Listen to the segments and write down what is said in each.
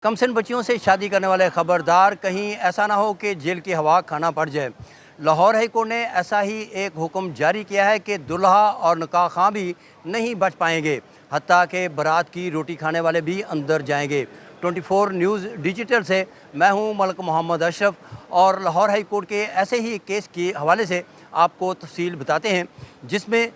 कमसिन बच्चियों से शादी करने वाले खबरदार, कहीं ऐसा ना हो कि जेल की हवा खाना पड़ जाए। लाहौर हाई कोर्ट ने ऐसा ही एक हुक्म जारी किया है कि दुल्हा और निकाह खां भी नहीं बच पाएंगे, हत्ता कि बारात की रोटी खाने वाले भी अंदर जाएंगे। 24 न्यूज़ डिजिटल से मैं हूं मलक मोहम्मद अशरफ और लाहौर हाई कोर्ट के ऐसे ही केस के हवाले से आपको तफसील बताते हैं, जिसमें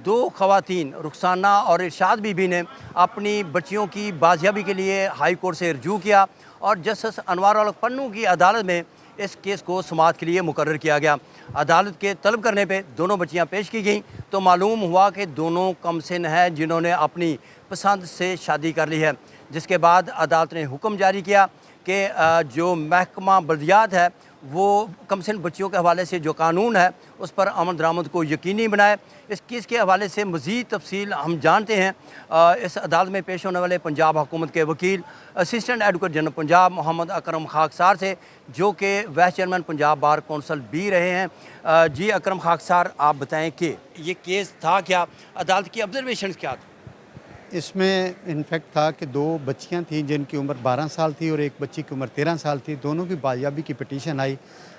दो ख़वातीन रुखसाना और इरशाद बीबी ने अपनी बच्चियों की बाजियाबी के लिए हाई कोर्ट से रजू किया और जस्टिस अनवार अल पन्नू की अदालत में इस केस को समाअत के लिए मुकर्रर किया गया। अदालत के तलब करने पे दोनों बच्चियां पेश की गईं तो मालूम हुआ कि दोनों कमसिन हैं जिन्होंने अपनी पसंद से शादी कर ली है, जिसके बाद अदालत ने हुक्म जारी किया कि जो महकमा बल्दियात है वो कमसिन बच्चियों के हवाले से जो कानून है उस पर अमल दरामद को यकीनी बनाए। इस केस के हवाले से मज़ीद तफसील हम जानते हैं इस अदालत में पेश होने वाले पंजाब हुकूमत के वकील assistant advocate general Punjab Mohammad Akram Khaksar से, जो कि vice chairman Punjab bar council भी रहे हैं। जी अकरम खाकसार, आप बताएं कि ये केस था क्या, अदालत की ऑब्जर्वेशन क्या थी? इसमें इनफैक्ट था कि दो बच्चियां थीं जिनकी उम्र 12 साल थी और एक बच्ची की उम्र 13 साल थी। दोनों की बाजियाबी की पिटीशन आई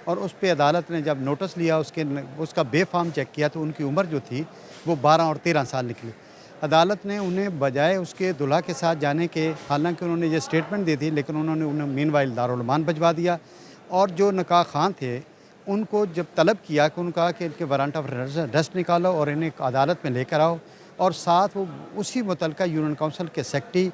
और उस पे अदालत ने जब नोटिस लिया उसका बेफाम चेक किया तो उनकी उम्र जो थी वो 12 और 13 साल निकली। अदालत ने उन्हें बजाय उसके दुल्हा के साथ जाने के, हालांकि उन्होंने ये स्टेटमेंट दी थी, लेकिन उन्होंने उन्हें मीनवाइल दारुल अमान भिजवा दिया और जो निकाह खां थे उनको जब तलब किया कि उन्होंने कहा कि इनके वारंट ऑफ अरेस्ट निकालो और इन्हें अदालत में लेकर आओ, और साथ वो उसी मुतलका यूनियन काउंसिल के सेक्रेटरी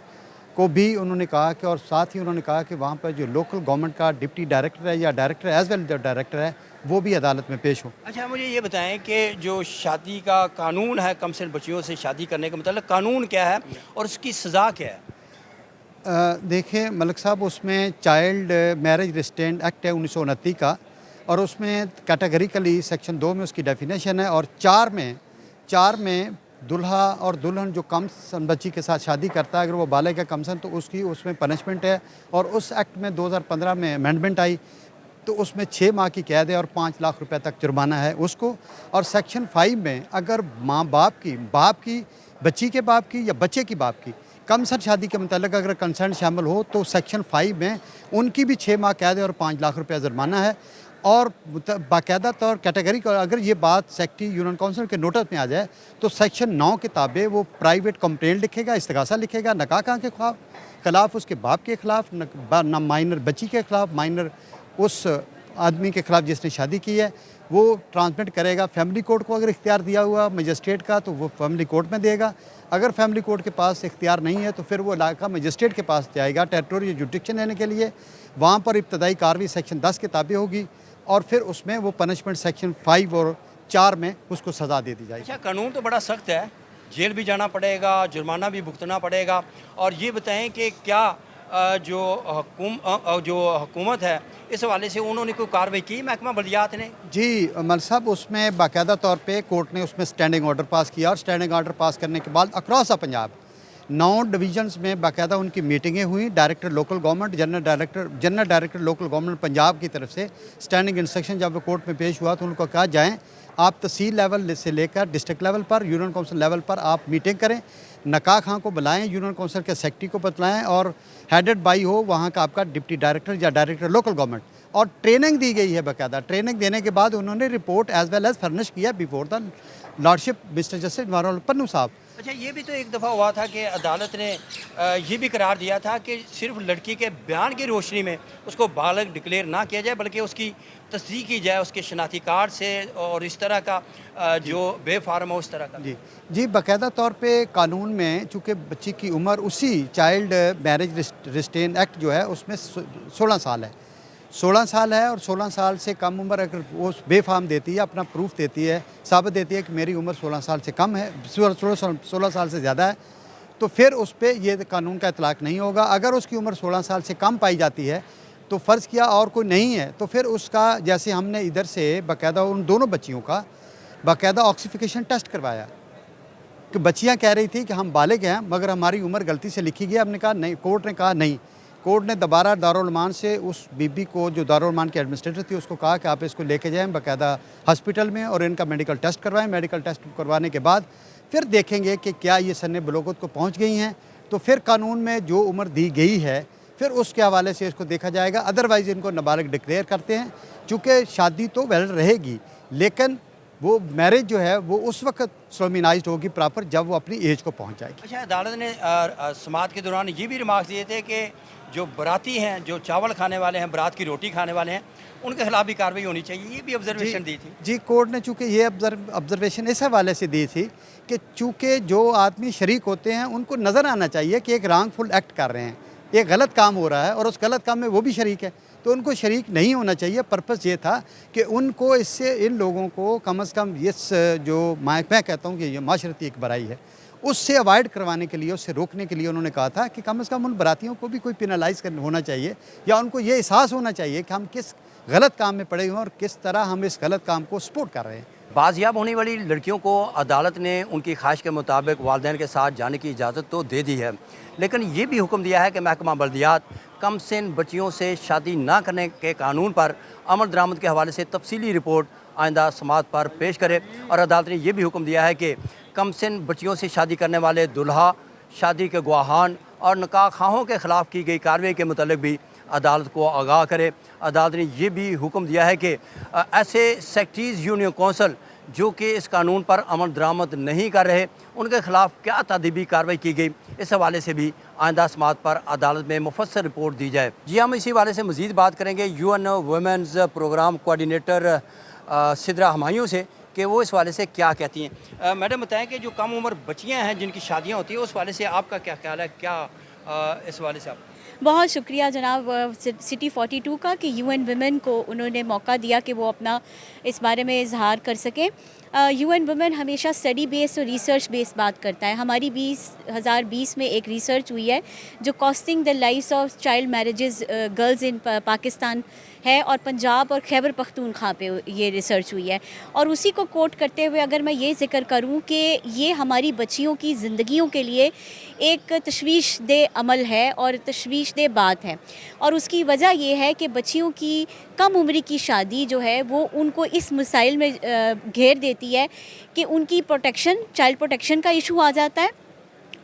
को भी उन्होंने कहा कि, और साथ ही उन्होंने कहा कि वहाँ पर जो लोकल गवर्नमेंट का डिप्टी डायरेक्टर है या डायरेक्टर एज वेल जो डायरेक्टर है वो भी अदालत में पेश हो। अच्छा, मुझे ये बताएं कि जो शादी का कानून है, कमसिन बच्चियों से शादी करने का मतलब कानून क्या है और उसकी सज़ा क्या है? देखें मलिक साहब, उसमें चाइल्ड मैरिज रिस्ट्रेंट एक्ट है 1929 का, और उसमें कैटेगरिकली सेक्शन 2 में उसकी डेफिनेशन है और 4 में दुल्हा और दुल्हन जो कम सन बच्ची के साथ शादी करता है, अगर वो बालिग है कमसन, तो उसकी उसमें पनिशमेंट है। और उस एक्ट में 2015 में अमेंडमेंट आई तो उसमें 6 माह की कैद है और 5 लाख रुपए तक जुर्माना है उसको। और सेक्शन 5 में अगर माँ बाप की बच्ची के बाप की या बच्चे की बाप की कमसन शादी के मतलब अगर कंसर्न शामिल हो तो सेक्शन 5 में उनकी भी 6 माह कैद है और 5 लाख रुपया जुर्माना है। और बाकायदा तौर कैटेगरी का अगर ये बात सेक्रेटरी यूनियन काउंसिल के नोटिस में आ जाए तो सेक्शन 9 के ताबे वो प्राइवेट कंप्लेंट लिखेगा, इस्तिगासा लिखेगा निकाह खां के खिलाफ, उसके बाप के खिलाफ, न माइनर बच्ची के खिलाफ, माइनर उस आदमी के खिलाफ जिसने शादी की है, वो ट्रांसमिट करेगा फैमिली कोर्ट को। अगर इख्तियार दिया हुआ मजिस्ट्रेट का तो वो फैमिली कोर्ट में देगा। अगर फैमिली कोर्ट के पास इख्तियार नहीं है तो फिर वो इलाका मजिस्ट्रेट के पास जाएगा टेरिटोरियल जुडिक्शन लेने के लिए। वहाँ पर इब्तदाई कार्रवाई सेक्शन 10 के ताबे होगी और फिर उसमें वो पनिशमेंट सेक्शन 5 और 4 में उसको सज़ा दे दी जाएगी। अच्छा, कानून तो बड़ा सख्त है, जेल भी जाना पड़ेगा, जुर्माना भी भुगतना पड़ेगा। और ये बताएं कि क्या जो हुकूमत है इस हवाले से उन्होंने कोई कार्रवाई की महकमा बल्दियात ने? जी मल साहब, उसमें बाकायदा तौर पे कोर्ट ने उसमें स्टैंडिंग ऑर्डर पास किया और स्टैंडिंग ऑर्डर पास करने के बाद अक्रॉस पंजाब 9 डिवीजन्स में बाकायदा उनकी मीटिंगें हुई। Director local government, general director local government Punjab की तरफ से स्टैंडिंग इंस्ट्रक्शन जब वो कोर्ट में पेश हुआ तो उनको कहा जाएँ आप तहसील लेवल से लेकर डिस्ट्रिक्ट लेवल पर, यूनियन काउंसिल लेवल पर आप मीटिंग करें, निकाह खां को बुलाएं, यूनियन काउंसिल के सेक्रेटरी को बतलाएं और हेडेड बाई हो वहाँ का आपका डिप्टी डायरेक्टर या डायरेक्टर लोकल गवर्नमेंट। और ट्रेनिंग दी गई है बाकायदा। ट्रेनिंग देने के बाद उन्होंने report as well as furnish किया before the lordship mister justice Anwar ul Pannu साहब। अच्छा, ये भी तो एक दफ़ा हुआ था कि अदालत ने ये भी करार दिया था कि सिर्फ लड़की के बयान की रोशनी में उसको बालिग डिक्लेयर ना किया जाए, बल्कि उसकी तस्दीक की जाए उसके शनाख्ती कार्ड से और इस तरह का जो बेफार्म हो उस तरह का। जी बाकायदा तौर पे कानून में चूँकि बच्ची की उम्र उसी चाइल्ड मैरिज रिस्ट्रेंट एक्ट जो है उसमें 16 साल है, 16 साल है। और 16 साल से कम उम्र अगर वो बेफाम देती है, अपना प्रूफ देती है, साबित देती है कि मेरी उम्र 16 साल से कम है, 16 साल से ज़्यादा है, तो फिर उस पर यह कानून का इतलाक़ नहीं होगा। अगर उसकी उम्र 16 साल से कम पाई जाती है तो फ़र्ज़ किया और कोई नहीं है तो फिर उसका, जैसे हमने इधर से बाकायदा उन दोनों बच्चियों का बाकायदा ऑक्सीफिकेशन टेस्ट करवाया कि बच्चियाँ कह रही थी कि हम बालिग हैं मगर हमारी उम्र गलती से लिखी गई। हमने कहा नहीं, कोर्ट ने कहा नहीं। कोर्ट ने दोबारा दारुल अमान से उस बीबी को जो दारुल अमान की एडमिनिस्ट्रेटर थी उसको कहा कि आप इसको लेके जाएं बाकायदा हॉस्पिटल में और इनका मेडिकल टेस्ट करवाएं। मेडिकल टेस्ट करवाने के बाद फिर देखेंगे कि क्या ये सन्ने बलोगत को पहुंच गई हैं, तो फिर कानून में जो उम्र दी गई है پھر اس کے حوالے سے اس کو دیکھا جائے گا. ادروائز ان کو نابالغ ڈکلیئر کرتے ہیں, چونکہ شادی تو ویلڈ رہے گی لیکن وہ میرج جو ہے وہ اس وقت سومینائزڈ ہوگی پراپر جب وہ اپنی ایج کو پہنچ جائے گی. اچھا, عدالت نے سماعت کے دوران یہ بھی ریمارکس دیے تھے کہ جو براتی ہیں, جو چاول کھانے والے ہیں, برات کی روٹی کھانے والے ہیں, ان کے خلاف بھی کارروائی ہونی چاہیے, یہ بھی آبزرویشن دی تھی. جی, کورٹ نے چونکہ یہ آبزرویشن اس حوالے سے دی تھی کہ چونکہ جو آدمی شریک ہوتے ہیں ان کو نظر آنا چاہیے کہ ایک رانگ فل ایکٹ کر رہے ہیں, ایک غلط کام ہو رہا ہے اور اس غلط کام میں وہ بھی شریک ہے, تو ان کو شریک نہیں ہونا چاہیے. پرپس یہ تھا کہ ان کو اس سے ان لوگوں کو کم از کم اس جو میں کہتا ہوں کہ یہ معاشرتی ایک برائی ہے اس سے اوائڈ کروانے کے لیے, اس سے روکنے کے لیے انہوں نے کہا تھا کہ کم از کم ان براتیوں کو بھی کوئی پینالائز ہونا چاہیے یا ان کو یہ احساس ہونا چاہیے کہ ہم کس غلط کام میں پڑے ہوئے ہیں اور کس طرح ہم اس غلط کام کو سپورٹ کر رہے ہیں. بازیاب ہونے والی لڑکیوں کو عدالت نے ان کی خواہش کے مطابق والدین کے ساتھ جانے کی اجازت تو دے دی ہے, لیکن یہ بھی حکم دیا ہے کہ محکمہ بلدیات کم سن بچیوں سے شادی نہ کرنے کے قانون پر عمل درآمد کے حوالے سے تفصیلی رپورٹ آئندہ سماعت پر پیش کرے. اور عدالت نے یہ بھی حکم دیا ہے کہ کم سن بچیوں سے شادی کرنے والے دلہا, شادی کے گواہان اور نکاح خواہوں کے خلاف کی گئی کارروائی کے متعلق بھی عدالت کو آگاہ کرے. عدالت نے یہ بھی حکم دیا ہے کہ ایسے سیکٹریز یونین کونسل جو کہ اس قانون پر عمل درآمد نہیں کر رہے, ان کے خلاف کیا تادیبی کارروائی کی گئی, اس حوالے سے بھی آئندہ سماعت پر عدالت میں مفصل رپورٹ دی جائے. جی, ہم اسی حوالے سے مزید بات کریں گے U N women's program coordinator Sidra Humayun سے کہ وہ اس حوالے سے کیا کہتی ہیں. میڈم بتائیں کہ جو کم عمر بچیاں ہیں جن کی شادیاں ہوتی ہیں اس حوالے سے آپ کا کیا خیال ہے, کیا اس حوالے سے آپ؟ بہت شکریہ جناب سٹی 42 کا کہ یو این ویمن کو انہوں نے موقع دیا کہ وہ اپنا اس بارے میں اظہار کر سکیں. یو این ویمن ہمیشہ اسٹڈی بیس اور ریسرچ بیس بات کرتا ہے. ہماری 2020 میں ایک ریسرچ ہوئی ہے جو costing the lives of child marriages girls in Pakistan ہے, اور پنجاب اور خیبر پختونخوا پہ یہ ریسرچ ہوئی ہے. اور اسی کو کوٹ کرتے ہوئے اگر میں یہ ذکر کروں کہ یہ ہماری بچیوں کی زندگیوں کے لیے ایک تشویش دہ عمل ہے اور تشویش دہ بات ہے, اور اس کی وجہ یہ ہے کہ بچیوں کی کم عمری کی شادی جو ہے وہ ان کو اس مسائل میں گھیر دیتی ہے کہ ان کی پروٹیکشن, چائلڈ پروٹیکشن کا ایشو آ جاتا ہے.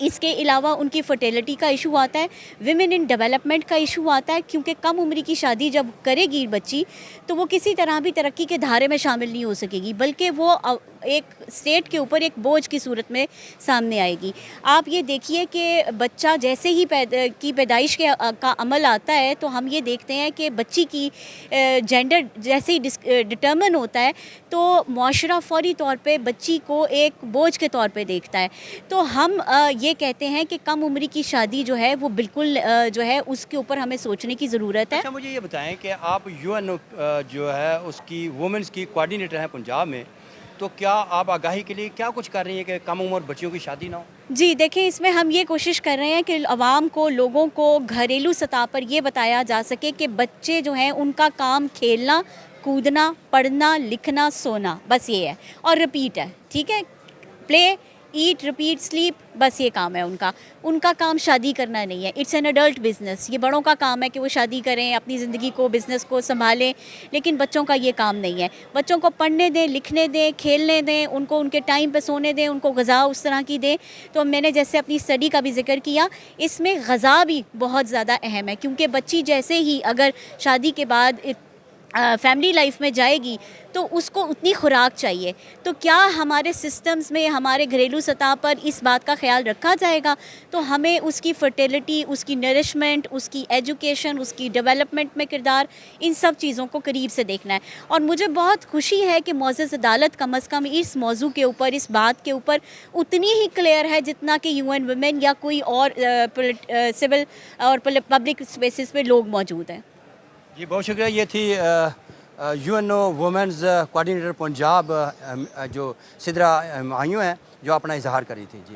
اس کے علاوہ ان کی فرٹیلٹی کا ایشو آتا ہے, ویمن ان ڈیولپمنٹ کا ایشو آتا ہے, کیونکہ کم عمری کی شادی جب کرے گی بچی تو وہ کسی طرح بھی ترقی کے دھارے میں شامل نہیں ہو سکے گی, بلکہ وہ ایک اسٹیٹ کے اوپر ایک بوجھ کی صورت میں سامنے آئے گی. آپ یہ دیکھیے کہ بچہ جیسے ہی پیدائش کا عمل آتا ہے تو ہم یہ دیکھتے ہیں کہ بچی کی جینڈر جیسے ہی ڈٹرمن ہوتا ہے تو معاشرہ فوری طور پہ بچی کو ایک بوجھ کے طور پہ دیکھتا ہے. تو ہم یہ کہتے ہیں کہ کم عمری کی شادی جو ہے وہ بالکل جو ہے اس کے اوپر ہمیں سوچنے کی ضرورت ہے. اچھا, مجھے یہ بتائیں کہ آپ یو این جو ہے اس کی وومنس کی کوآرڈینیٹر ہیں پنجاب میں, تو کیا آپ آگاہی کے لیے کیا کچھ کر رہی ہیں کہ کم عمر بچیوں کی شادی نہ ہو؟ جی دیکھیں, اس میں ہم یہ کوشش کر رہے ہیں کہ عوام کو, لوگوں کو گھریلو سطح پر یہ بتایا جا سکے کہ بچے جو ہیں ان کا کام کھیلنا, کودنا, پڑھنا, لکھنا, سونا, بس یہ ہے, اور رپیٹ ہے. ٹھیک ہے, پلے, ایٹ, ریپیٹ, سلیپ, بس یہ کام ہے ان کا کام شادی کرنا نہیں ہے. It's an adult business. یہ بڑوں کا کام ہے کہ وہ شادی کریں, اپنی زندگی کو, بزنس کو سنبھالیں, لیکن بچوں کا یہ کام نہیں ہے. بچوں کو پڑھنے دیں, لکھنے دیں, کھیلنے دیں, ان کو ان کے ٹائم پہ سونے دیں, ان کو غذا اس طرح کی دیں. تو میں نے جیسے اپنی اسٹڈی کا بھی ذکر کیا, اس میں غذا بھی بہت زیادہ اہم ہے, کیونکہ بچی جیسے ہی اگر شادی کے بعد فیملی لائف میں جائے گی تو اس کو اتنی خوراک چاہیے. تو کیا ہمارے سسٹمز میں, ہمارے گھریلو سطح پر اس بات کا خیال رکھا جائے گا؟ تو ہمیں اس کی فرٹیلٹی, اس کی نرشمنٹ, اس کی ایجوکیشن, اس کی ڈیولپمنٹ میں کردار, ان سب چیزوں کو قریب سے دیکھنا ہے. اور مجھے بہت خوشی ہے کہ معزز عدالت کم از کم اس موضوع کے اوپر, اس بات کے اوپر اتنی ہی کلیئر ہے جتنا کہ یو این ویمن یا کوئی اور سول اور پبلک اسپیسز پہ لوگ موجود ہیں. جی بہت شکریہ. یہ تھی U N O women's coordinator Punjab جو سدرا ہمایوں ہیں جو اپنا اظہار کر رہی تھی. جی.